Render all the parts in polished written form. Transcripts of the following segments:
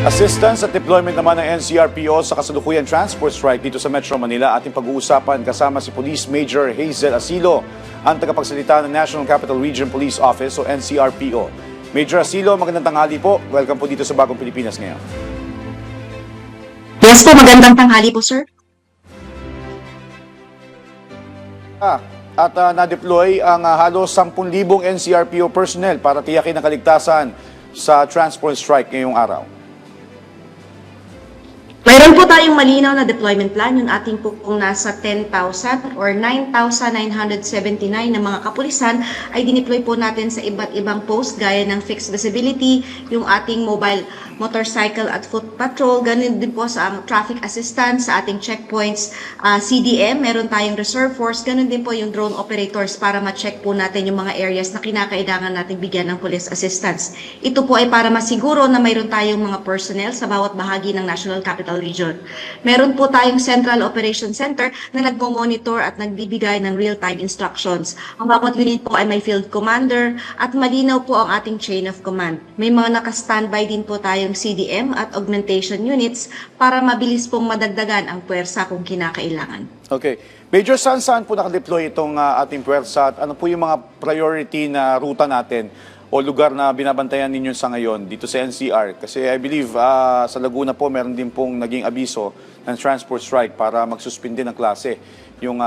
Assistance at deployment naman ng NCRPO sa kasalukuyan transport strike dito sa Metro Manila. Ating pag-uusapan kasama si Police Major Hazel Asilo, ang tagapagsalita ng National Capital Region Police Office o NCRPO. Major Asilo, magandang tanghali po. Welcome po dito sa Bagong Pilipinas ngayon. Yes po, magandang tanghali po, sir. At na-deploy ang halos 10,000 NCRPO personnel para tiyakin ang kaligtasan sa transport strike ngayong araw. Mayroon po tayong malinaw na deployment plan. Yung ating po kung nasa 10,000 or 9,979 na mga kapulisan ay dineploy po natin sa iba't ibang post gaya ng fixed visibility, yung ating mobile motorcycle at foot patrol, ganun din po sa traffic assistance, sa ating checkpoints, CDM, meron tayong reserve force, ganun din po yung drone operators para ma-check po natin yung mga areas na kinakailangan natin bigyan ng police assistance. Ito po ay para masiguro na mayroon tayong mga personnel sa bawat bahagi ng National Capital Region. Meron po tayong Central Operation Center na nagmo-monitor at nagbibigay ng real-time instructions. Ang bawat unit po ay may field commander at malinaw po ang ating chain of command. May mga naka-standby din po tayong CDM at augmentation units para mabilis pong madagdagan ang puwersa kung kinakailangan. Okay. Major, saan po nakadeploy itong ating puwersa at ano po yung mga priority na ruta natin o lugar na binabantayan ninyo sa ngayon dito sa NCR? Kasi I believe sa Laguna po meron din pong naging abiso ng transport strike para magsuspindi ng klase yung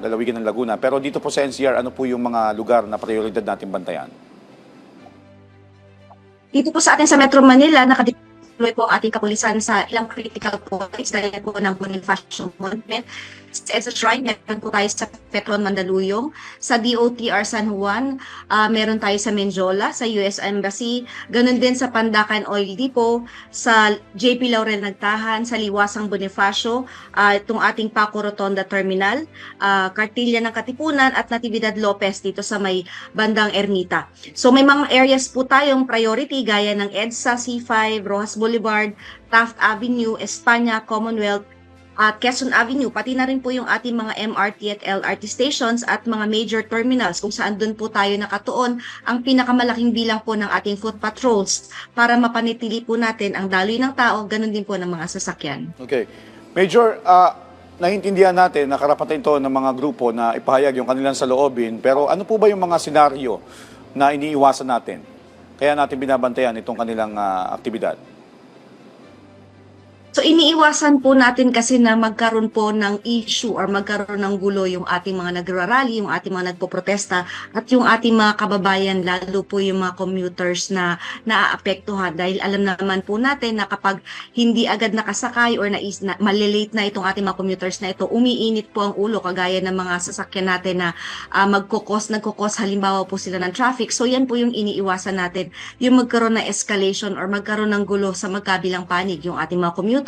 lalawigan ng Laguna. Pero dito po sa NCR, ano po yung mga lugar na prioridad natin bantayan? Dito po sa atin sa Metro Manila, nakadeploy po ang ating kapulisan sa ilang critical points gaya po ng Bonifacio Monument. Sa EDSA Shrine, meron po tayo sa Petron Mandaluyong. Sa DOTR San Juan, meron tayo sa Menjola, sa US Embassy. Ganun din sa Pandacan Oil Depot, sa JP Laurel Nagtahan, sa Liwasang Bonifacio, itong ating Paco Rotonda Terminal, Cartilla ng Katipunan at Natividad Lopez dito sa may bandang Ermita. So may mga areas po tayong priority gaya ng EDSA, C5, Rojas Boulevard, Taft Avenue, Espanya, Commonwealth, at Quezon Avenue, pati na rin po yung ating mga MRT at LRT stations at mga major terminals kung saan doon po tayo nakatuon ang pinakamalaking bilang po ng ating foot patrols para mapanitili po natin ang daloy ng tao, ganun din po ng mga sasakyan. Okay. Major, naiintindihan natin na karapatan ito ng mga grupo na ipahayag yung kanilang saloobin, pero ano po ba yung mga senaryo na iniiwasan natin? Kaya natin binabantayan itong kanilang aktibidad? So iniiwasan po natin kasi na magkaroon po ng issue or magkaroon ng gulo yung ating mga nagrarally, yung ating mga nagpoprotesta at yung ating mga kababayan, lalo po yung mga commuters na naaapektuhan dahil alam naman po natin na kapag hindi agad nakasakay or malilate na itong ating mga commuters na ito, umiinit po ang ulo kagaya ng mga sasakyan natin na nagkukos halimbawa po sila ng traffic. So yan po yung iniiwasan natin, yung magkaroon ng escalation or magkaroon ng gulo sa magkabilang panig, yung ating mga commuters,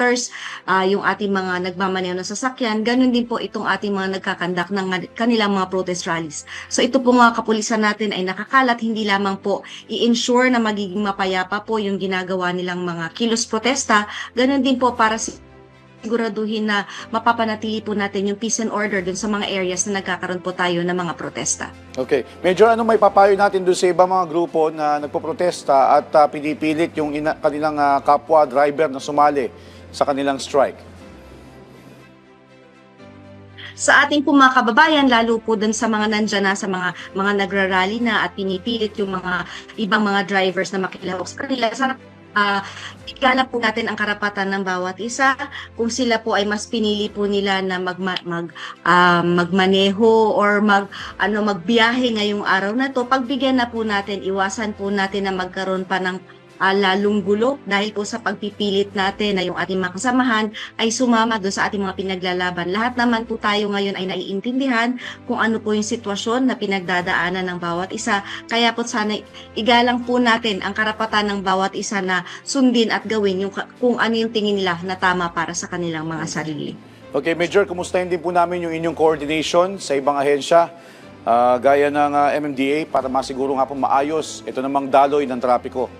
yung ating mga nagmamaneho ng sasakyan, ganun din po itong ating mga nagkakandak ng kanilang mga protest rallies. So ito po mga kapulisan natin ay nakakalat, hindi lamang po i-ensure na magiging mapayapa po yung ginagawa nilang mga kilos protesta, ganun din po para siguraduhin na mapapanatili po natin yung peace and order dun sa mga areas na nagkakaroon po tayo ng mga protesta. Okay. Major, anong may papayo natin doon sa ibang mga grupo na nagpoprotesta at pinipilit yung kanilang kapwa driver na sumali sa kanilang strike? Sa ating po mga kababayan, lalo po dun sa mga nandyan na, sa mga nagrarally na at pinipilit yung mga ibang mga drivers na makilahok sa kanila, sana ikalap po natin ang karapatan ng bawat isa. Kung sila po ay mas pinili po nila na magmaneho or magbiyahe ngayong araw na to, pagbigyan na po natin, iwasan po natin na magkaroon pa ng lalong gulo dahil po sa pagpipilit natin na yung ating mga kasamahan ay sumama doon sa ating mga pinaglalaban. Lahat naman po tayo ngayon ay naiintindihan kung ano po yung sitwasyon na pinagdadaanan ng bawat isa. Kaya po sana igalang po natin ang karapatan ng bawat isa na sundin at gawin yung kung ano yung tingin nila na tama para sa kanilang mga sarili. Okay, Major, kumustahin din po namin yung inyong coordination sa ibang ahensya gaya ng MMDA para masiguro nga po maayos ito namang daloy ng trapiko.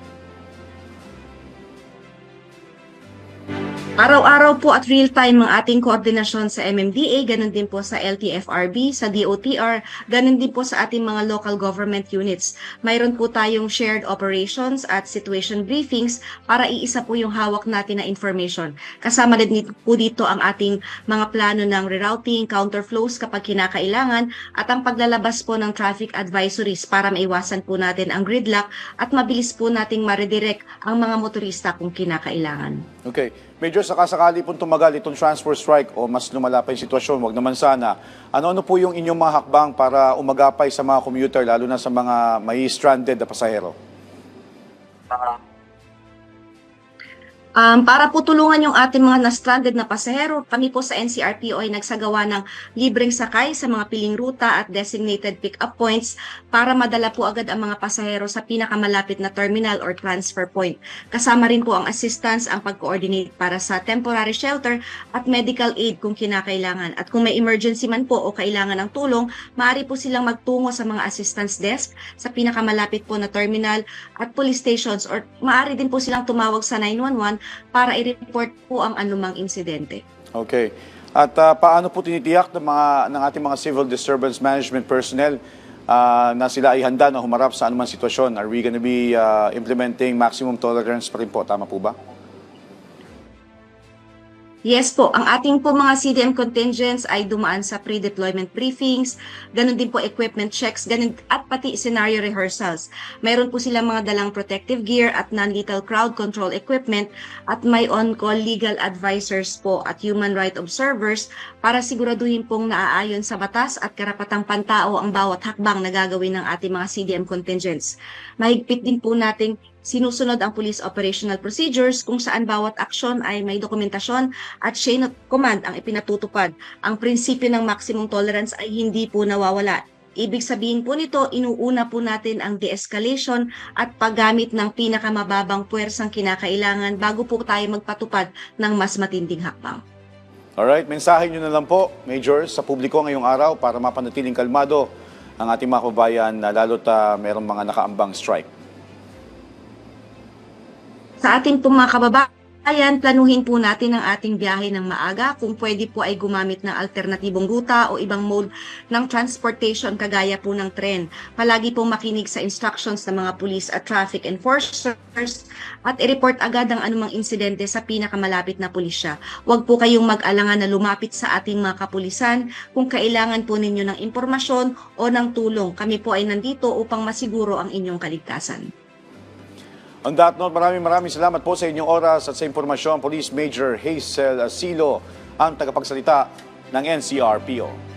Araw-araw po at real-time ang ating koordinasyon sa MMDA, ganun din po sa LTFRB, sa DOTR, ganun din po sa ating mga local government units. Mayroon po tayong shared operations at situation briefings para iisa po yung hawak natin na information. Kasama din po dito ang ating mga plano ng rerouting, counterflows kapag kinakailangan, at ang paglalabas po ng traffic advisories para maiwasan po natin ang gridlock at mabilis po nating ma-redirect ang mga motorista kung kinakailangan. Okay. Major, sakasakali pong tumagal itong transport strike o mas lumala pa yung sitwasyon, wag naman sana. Ano-ano po yung inyong mga hakbang para umagapay sa mga commuter, lalo na sa mga may stranded na pasahero? Para po tulungan yung ating mga na-stranded na pasahero, kami po sa NCRPO ay nagsagawa ng libreng sakay sa mga piling ruta at designated pick-up points para madala po agad ang mga pasahero sa pinakamalapit na terminal or transfer point. Kasama rin po ang assistance, ang pag-coordinate para sa temporary shelter at medical aid kung kinakailangan. At kung may emergency man po o kailangan ng tulong, maaari po silang magtungo sa mga assistance desk sa pinakamalapit po na terminal at police stations, or maaari din po silang tumawag sa 911 para i-report po ang anumang insidente. Okay. At paano po tinitiyak ng ating mga civil disturbance management personnel na sila ay handa na humarap sa anumang sitwasyon? Are we going to be implementing maximum tolerance pa rin po? Tama po ba? Yes po, ang ating po mga CDM contingents ay dumaan sa pre-deployment briefings, ganun din po equipment checks, ganun, at pati scenario rehearsals. Mayroon po silang mga dalang protective gear at non-lethal crowd control equipment, at may on-call legal advisors po at human right observers para siguraduhin pong naaayon sa batas at karapatang pantao ang bawat hakbang na gagawin ng ating mga CDM contingents. Mahigpit din po nating sinusunod ang police operational procedures kung saan bawat aksyon ay may dokumentasyon at chain of command ang ipinatutupad. Ang prinsipyo ng maximum tolerance ay hindi po nawawala. Ibig sabihin po nito, inuuna po natin ang de-escalation at paggamit ng pinakamababang puwersang kinakailangan bago po tayo magpatupad ng mas matinding hakbang. Alright, mensahe nyo na lang po, Major, sa publiko ngayong araw para mapanatiling kalmado ang ating mga kababayan na lalo't mayroong mga nakaambang strike. Sa ating pong mga kababayan, planuhin po natin ang ating biyahe ng maaga. Kung pwede po ay gumamit ng alternatibong ruta o ibang mode ng transportation kagaya po ng tren. Palagi pong makinig sa instructions ng mga police at traffic enforcers at i-report agad ang anumang insidente sa pinakamalapit na pulisya. Huwag po kayong mag-alangan na lumapit sa ating mga kapulisan kung kailangan po ninyo ng impormasyon o ng tulong. Kami po ay nandito upang masiguro ang inyong kaligtasan. On that note, maraming salamat po sa inyong oras at sa impormasyon. Police Major Hazel Asilo, ang tagapagsalita ng NCRPO.